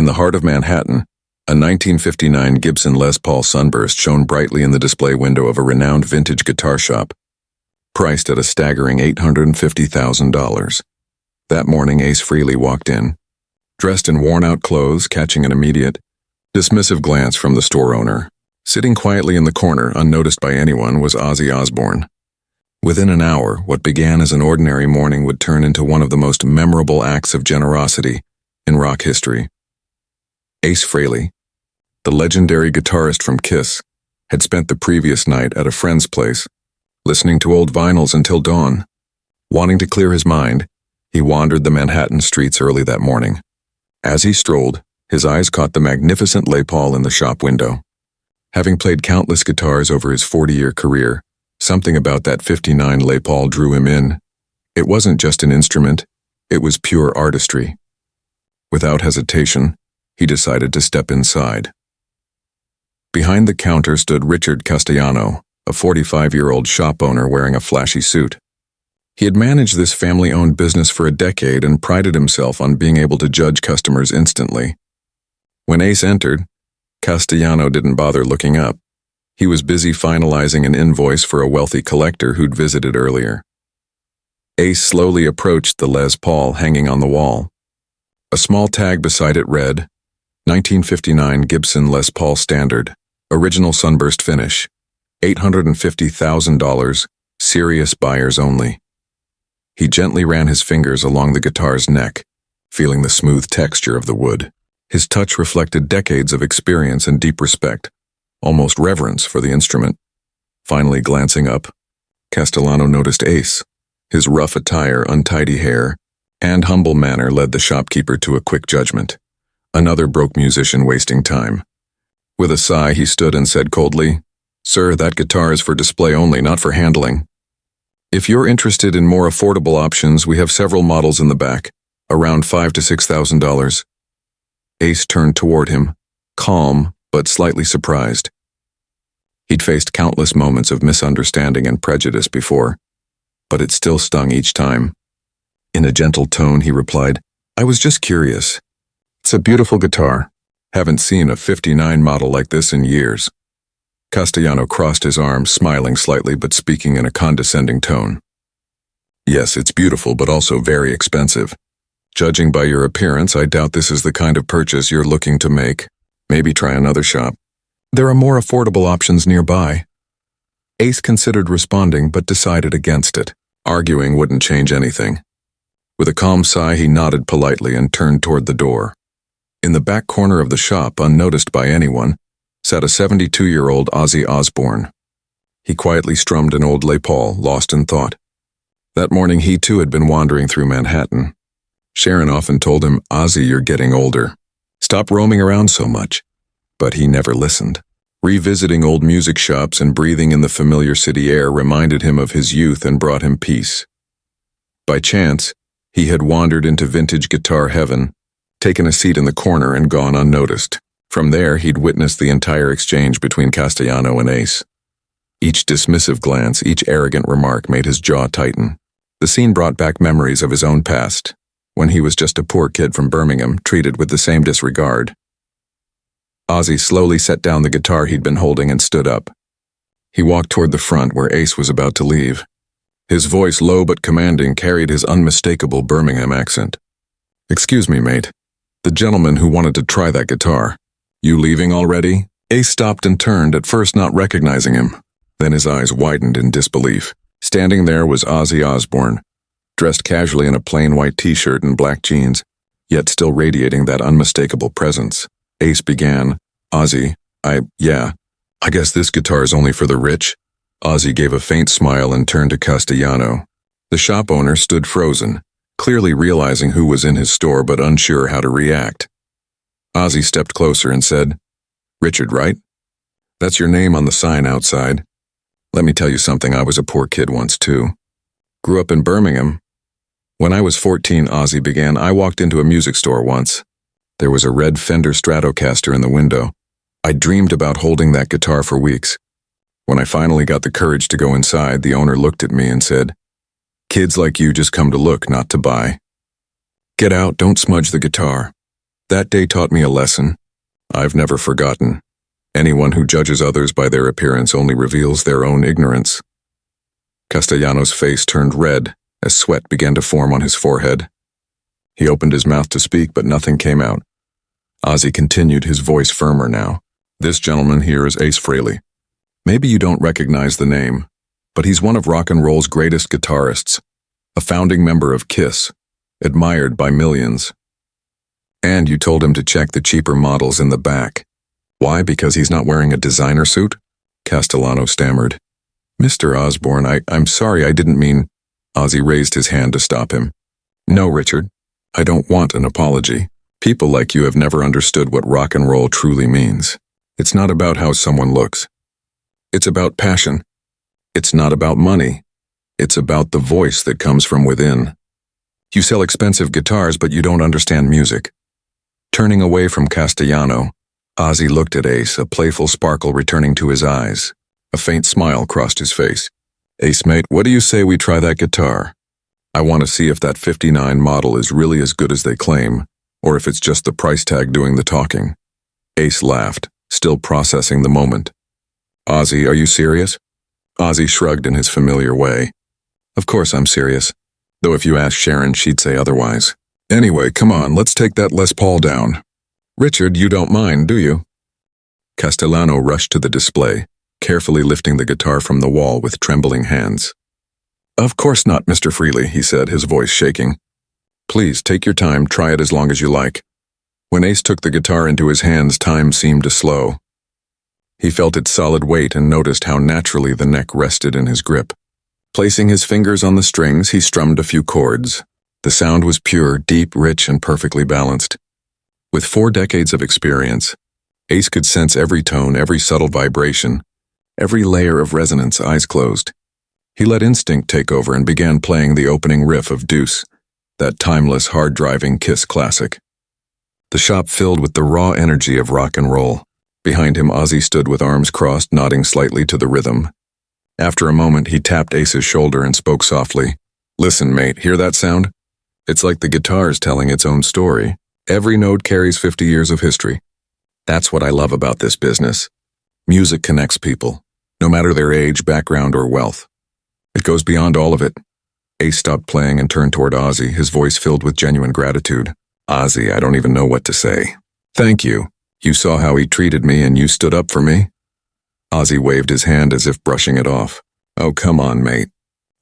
the heart of Manhattan, a 1959 Gibson Les Paul Sunburst shone brightly in the display window of a renowned vintage guitar shop, priced at a staggering $850,000. That morning, Ace Frehley walked in, dressed in worn-out clothes, catching an immediate, dismissive glance from the store owner. Sitting quietly in the corner, unnoticed by anyone, was Ozzy Osbourne. Within an hour, what began as an ordinary morning would turn into one of the most memorable acts of generosity in rock history. Ace Frehley, the legendary guitarist from Kiss, had spent the previous night at a friend's place, listening to old vinyls until dawn. Wanting to clear his mind, he wandered the Manhattan streets early that morning. As he strolled, his eyes caught the magnificent Les Paul in the shop window. Having played countless guitars over his 40-year career, something about that '59 Les Paul drew him in. It wasn't just an instrument, it was pure artistry. Without hesitation, he decided to step inside. Behind the counter stood Richard Castellano, a 45-year-old shop owner wearing a flashy suit. He had managed this family-owned business for a decade and prided himself on being able to judge customers instantly. When Ace entered, Castellano didn't bother looking up. He was busy finalizing an invoice for a wealthy collector who'd visited earlier. Ace slowly approached the Les Paul hanging on the wall. A small tag beside it read, 1959 Gibson Les Paul Standard, original sunburst finish, $850,000, serious buyers only. He gently ran his fingers along the guitar's neck, feeling the smooth texture of the wood. His touch reflected decades of experience and deep respect, almost reverence for the instrument. Finally glancing up, Castellano noticed Ace. His rough attire, untidy hair, and humble manner led the shopkeeper to a quick judgment. Another broke musician wasting time. With a sigh, he stood and said coldly, "Sir, that guitar is for display only, not for handling. If you're interested in more affordable options, we have several models in the back, around $5,000 to $6,000. Ace turned toward him, calm but slightly surprised. He'd faced countless moments of misunderstanding and prejudice before, but it still stung each time. In a gentle tone, he replied, "I was just curious. It's a beautiful guitar. Haven't seen a '59 model like this in years." Castellano crossed his arms, smiling slightly but speaking in a condescending tone. "Yes, it's beautiful but also very expensive. Judging by your appearance, I doubt this is the kind of purchase you're looking to make. Maybe try another shop. There are more affordable options nearby." Ace considered responding but decided against it. Arguing wouldn't change anything. With a calm sigh, he nodded politely and turned toward the door. In the back corner of the shop, unnoticed by anyone, sat a 72-year-old Ozzy Osbourne. He quietly strummed an old Les Paul, lost in thought. That morning he too had been wandering through Manhattan. Sharon often told him, "Ozzy, you're getting older. Stop roaming around so much." But he never listened. Revisiting old music shops and breathing in the familiar city air reminded him of his youth and brought him peace. By chance, he had wandered into vintage guitar heaven, taken a seat in the corner and gone unnoticed. From there, he'd witnessed the entire exchange between Castellano and Ace. Each dismissive glance, each arrogant remark made his jaw tighten. The scene brought back memories of his own past, when he was just a poor kid from Birmingham, treated with the same disregard. Ozzy slowly set down the guitar he'd been holding and stood up. He walked toward the front where Ace was about to leave. His voice, low but commanding, carried his unmistakable Birmingham accent. "Excuse me, mate. The gentleman who wanted to try that guitar. You leaving already?" Ace stopped and turned, at first not recognizing him. Then his eyes widened in disbelief. Standing there was Ozzy Osbourne, dressed casually in a plain white t-shirt and black jeans, yet still radiating that unmistakable presence. Ace began, "Ozzy, I guess this guitar is only for the rich." Ozzy gave a faint smile and turned to Castellano. The shop owner stood frozen, clearly realizing who was in his store but unsure how to react. Ozzy stepped closer and said, "Richard, right? That's your name on the sign outside. Let me tell you something, I was a poor kid once too. Grew up in Birmingham. When I was 14, Ozzy began, I walked into a music store once. There was a red Fender Stratocaster in the window. I dreamed about holding that guitar for weeks. When I finally got the courage to go inside, the owner looked at me and said, 'Kids like you just come to look, not to buy. Get out, don't smudge the guitar.' That day taught me a lesson I've never forgotten. Anyone who judges others by their appearance only reveals their own ignorance. Castellano's face turned red as sweat began to form on his forehead. He opened his mouth to speak, but nothing came out. Ozzy continued, his voice firmer now. This gentleman here is Ace Frehley. Maybe you don't recognize the name, but he's one of rock and roll's greatest guitarists, a founding member of Kiss, admired by millions. And you told him to check the cheaper models in the back. Why, because he's not wearing a designer suit? Castellano stammered. Mr. Osbourne, I'm sorry, I didn't mean... Ozzy raised his hand to stop him. No, Richard, I don't want an apology. People like you have never understood what rock and roll truly means. It's not about how someone looks. It's about passion. It's not about money. It's about the voice that comes from within. You sell expensive guitars, but you don't understand music. Turning away from Castellano, Ozzy looked at Ace, a playful sparkle returning to his eyes. A faint smile crossed his face. Ace, mate, what do you say we try that guitar? I want to see if that '59 model is really as good as they claim, or if it's just the price tag doing the talking. Ace laughed, still processing the moment. Ozzy, are you serious? Ozzy shrugged in his familiar way. Of course I'm serious, though if you ask Sharon, she'd say otherwise. Anyway, come on, let's take that Les Paul down. Richard, you don't mind, do you? Castellano rushed to the display, carefully lifting the guitar from the wall with trembling hands. Of course not, Mr. Frehley, he said, his voice shaking. Please, take your time, try it as long as you like. When Ace took the guitar into his hands, time seemed to slow. He felt its solid weight and noticed how naturally the neck rested in his grip. Placing his fingers on the strings, he strummed a few chords. The sound was pure, deep, rich, and perfectly balanced. With 4 decades of experience, Ace could sense every tone, every subtle vibration, every layer of resonance, eyes closed. He let instinct take over and began playing the opening riff of Deuce, that timeless, hard-driving Kiss classic. The shop filled with the raw energy of rock and roll. Behind him, Ozzy stood with arms crossed, nodding slightly to the rhythm. After a moment, he tapped Ace's shoulder and spoke softly. Listen, mate, hear that sound? It's like the guitar's telling its own story. Every note carries 50 years of history. That's what I love about this business. Music connects people, no matter their age, background, or wealth. It goes beyond all of it. Ace stopped playing and turned toward Ozzy, his voice filled with genuine gratitude. Ozzy, I don't even know what to say. Thank you. You saw how he treated me and you stood up for me? Ozzy waved his hand as if brushing it off. Oh, come on, mate.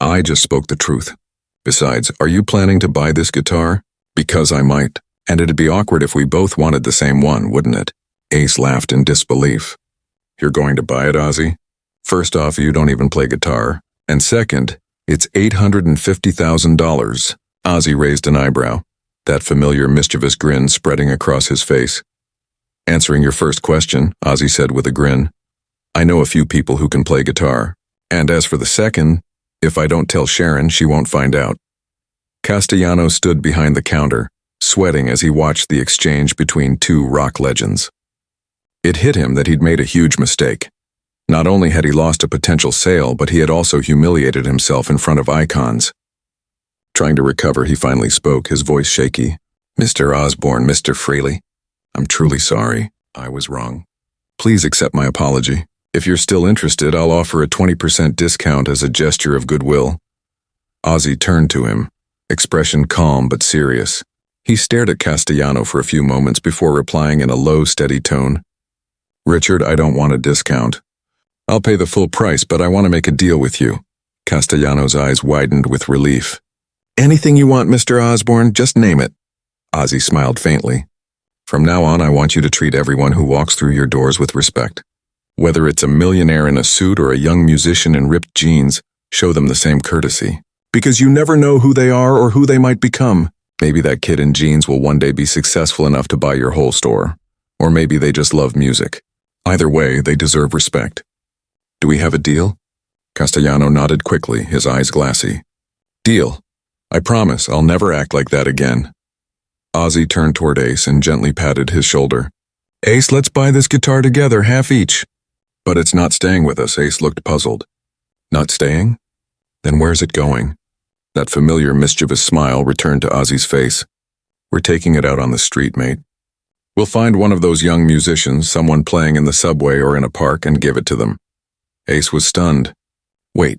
I just spoke the truth. Besides, are you planning to buy this guitar? Because I might. And it'd be awkward if we both wanted the same one, wouldn't it? Ace laughed in disbelief. You're going to buy it, Ozzy? First off, you don't even play guitar. And second, it's $850,000. Ozzy raised an eyebrow, that familiar mischievous grin spreading across his face. Answering your first question, Ozzy said with a grin, I know a few people who can play guitar. And as for the second, if I don't tell Sharon, she won't find out. Castellano stood behind the counter, sweating as he watched the exchange between 2 rock legends. It hit him that he'd made a huge mistake. Not only had he lost a potential sale, but he had also humiliated himself in front of icons. Trying to recover, he finally spoke, his voice shaky. Mr. Osbourne, Mr. Frehley, I'm truly sorry. I was wrong. Please accept my apology. If you're still interested, I'll offer a 20% discount as a gesture of goodwill. Ozzy turned to him, expression calm but serious. He stared at Castellano for a few moments before replying in a low, steady tone. Richard, I don't want a discount. I'll pay the full price, but I want to make a deal with you. Castellano's eyes widened with relief. Anything you want, Mr. Osbourne, just name it. Ozzy smiled faintly. From now on, I want you to treat everyone who walks through your doors with respect. Whether it's a millionaire in a suit or a young musician in ripped jeans, show them the same courtesy. Because you never know who they are or who they might become. Maybe that kid in jeans will one day be successful enough to buy your whole store. Or maybe they just love music. Either way, they deserve respect. Do we have a deal? Castellano nodded quickly, his eyes glassy. Deal. I promise I'll never act like that again. Ozzy turned toward Ace and gently patted his shoulder. Ace, let's buy this guitar together, half each. But it's not staying with us, Ace looked puzzled. Not staying? Then where's it going? That familiar mischievous smile returned to Ozzy's face. We're taking it out on the street, mate. We'll find one of those young musicians, someone playing in the subway or in a park, and give it to them. Ace was stunned. Wait,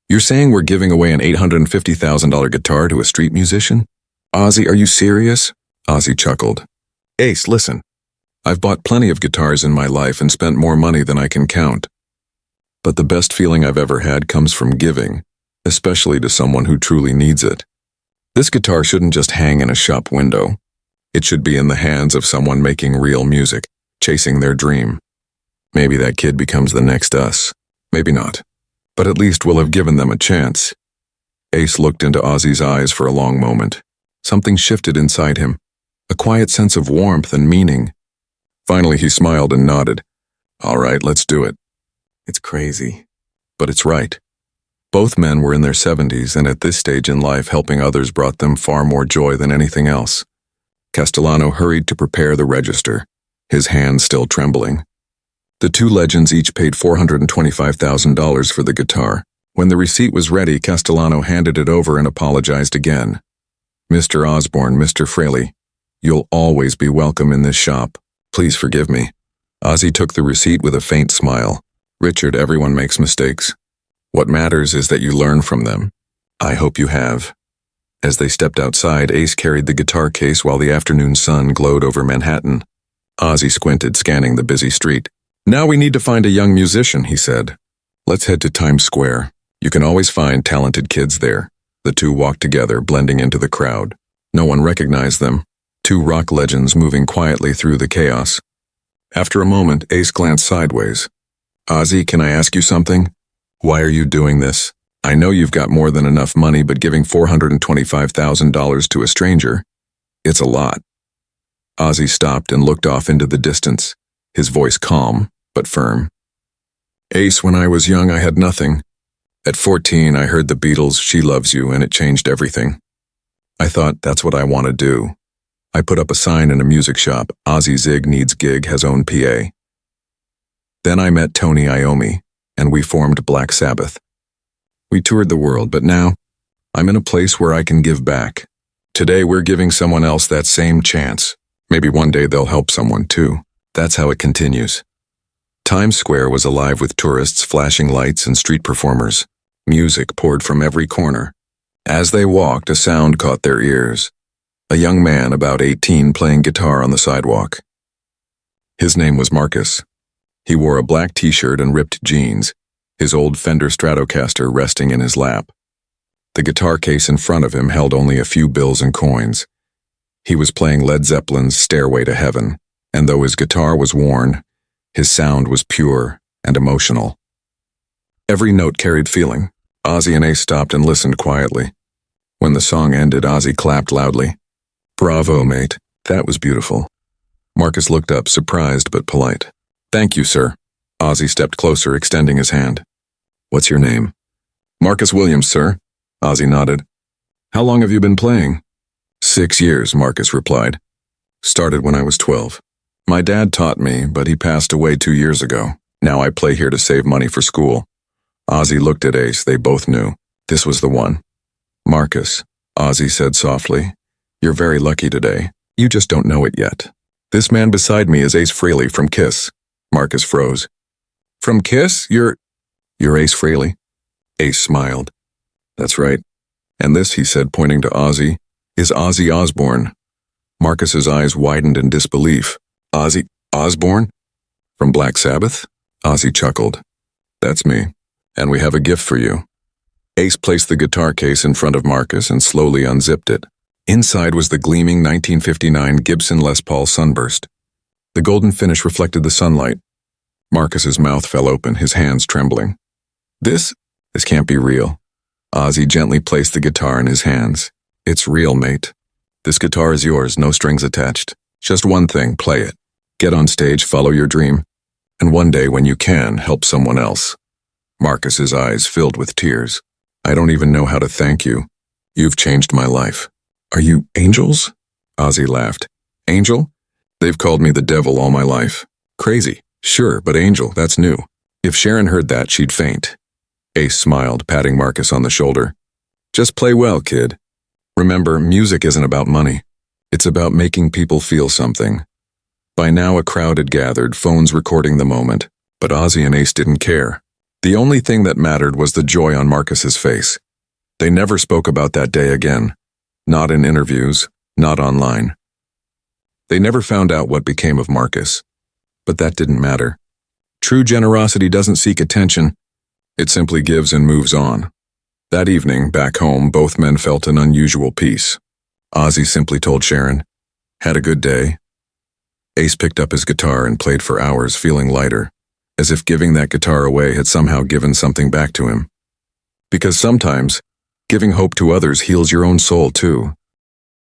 you're saying we're giving away an $850,000 guitar to a street musician? Ozzy, are you serious? Ozzy chuckled. Ace, listen. I've bought plenty of guitars in my life and spent more money than I can count. But the best feeling I've ever had comes from giving, especially to someone who truly needs it. This guitar shouldn't just hang in a shop window. It should be in the hands of someone making real music, chasing their dream. Maybe that kid becomes the next us. Maybe not. But at least we'll have given them a chance. Ace looked into Ozzy's eyes for a long moment. Something shifted inside him, a quiet sense of warmth and meaning. Finally, he smiled and nodded. All right, let's do it. It's crazy, but it's right. Both men were in their 70s, and at this stage in life, helping others brought them far more joy than anything else. Castellano hurried to prepare the register, his hands still trembling. The two legends each paid $425,000 for the guitar. When the receipt was ready, Castellano handed it over and apologized again. Mr. Osbourne, Mr. Frehley, you'll always be welcome in this shop. Please forgive me. Ozzy took the receipt with a faint smile. Richard, everyone makes mistakes. What matters is that you learn from them. I hope you have. As they stepped outside, Ace carried the guitar case while the afternoon sun glowed over Manhattan. Ozzy squinted, scanning the busy street. Now we need to find a young musician, he said. Let's head to Times Square. You can always find talented kids there. The two walked together, blending into the crowd. No one recognized them. Two rock legends moving quietly through the chaos. After a moment, Ace glanced sideways. Ozzy, can I ask you something? Why are you doing this? I know you've got more than enough money, but giving $425,000 to a stranger, it's a lot. Ozzy stopped and looked off into the distance, his voice calm but firm. Ace, when I was young, I had nothing. At 14, I heard the Beatles' She Loves You, and it changed everything. I thought, that's what I want to do. I put up a sign in a music shop, Ozzy Zig needs gig, has own PA. Then I met Tony Iommi, and we formed Black Sabbath. We toured the world, but now, I'm in a place where I can give back. Today we're giving someone else that same chance. Maybe one day they'll help someone too. That's how it continues. Times Square was alive with tourists, flashing lights, and street performers. Music poured from every corner. As they walked, a sound caught their ears. A young man, about 18, playing guitar on the sidewalk. His name was Marcus. He wore a black t-shirt and ripped jeans, his old Fender Stratocaster resting in his lap. The guitar case in front of him held only a few bills and coins. He was playing Led Zeppelin's Stairway to Heaven, and though his guitar was worn, his sound was pure and emotional. Every note carried feeling. Ozzy and Ace stopped and listened quietly. When the song ended, Ozzy clapped loudly. Bravo, mate. That was beautiful. Marcus looked up, surprised but polite. Thank you, sir. Ozzy stepped closer, extending his hand. What's your name? Marcus Williams, sir. Ozzy nodded. How long have you been playing? 6 years, Marcus replied. Started when I was 12. My dad taught me, but he passed away 2 years ago. Now I play here to save money for school. Ozzy looked at Ace. They both knew. This was the one. Marcus, Ozzy said softly, you're very lucky today. You just don't know it yet. This man beside me is Ace Frehley from Kiss. Marcus froze. From Kiss? You're Ace Frehley? Ace smiled. That's right. And this, he said, pointing to Ozzy, is Ozzy Osbourne. Marcus's eyes widened in disbelief. Ozzy Osbourne? From Black Sabbath? Ozzy chuckled. That's me. And we have a gift for you. Ace placed the guitar case in front of Marcus and slowly unzipped it. Inside was the gleaming 1959 Gibson Les Paul Sunburst. The golden finish reflected the sunlight. Marcus's mouth fell open, his hands trembling. This can't be real. Ozzy gently placed the guitar in his hands. It's real, mate. This guitar is yours, no strings attached. Just one thing, play it. Get on stage, follow your dream. And one day, when you can, help someone else. Marcus's eyes filled with tears. I don't even know how to thank you. You've changed my life. Are you angels? Ozzy laughed. Angel? They've called me the devil all my life. Crazy. Sure, but angel, that's new. If Sharon heard that, she'd faint. Ace smiled, patting Marcus on the shoulder. Just play well, kid. Remember, music isn't about money. It's about making people feel something. By now a crowd had gathered, phones recording the moment, but Ozzy and Ace didn't care. The only thing that mattered was the joy on Marcus's face. They never spoke about that day again. Not in interviews, not online. They never found out what became of Marcus. But that didn't matter. True generosity doesn't seek attention. It simply gives and moves on. That evening, back home, both men felt an unusual peace. Ozzy simply told Sharon, "Had a good day." Ace picked up his guitar and played for hours, feeling lighter, as if giving that guitar away had somehow given something back to him. Because sometimes, giving hope to others heals your own soul too.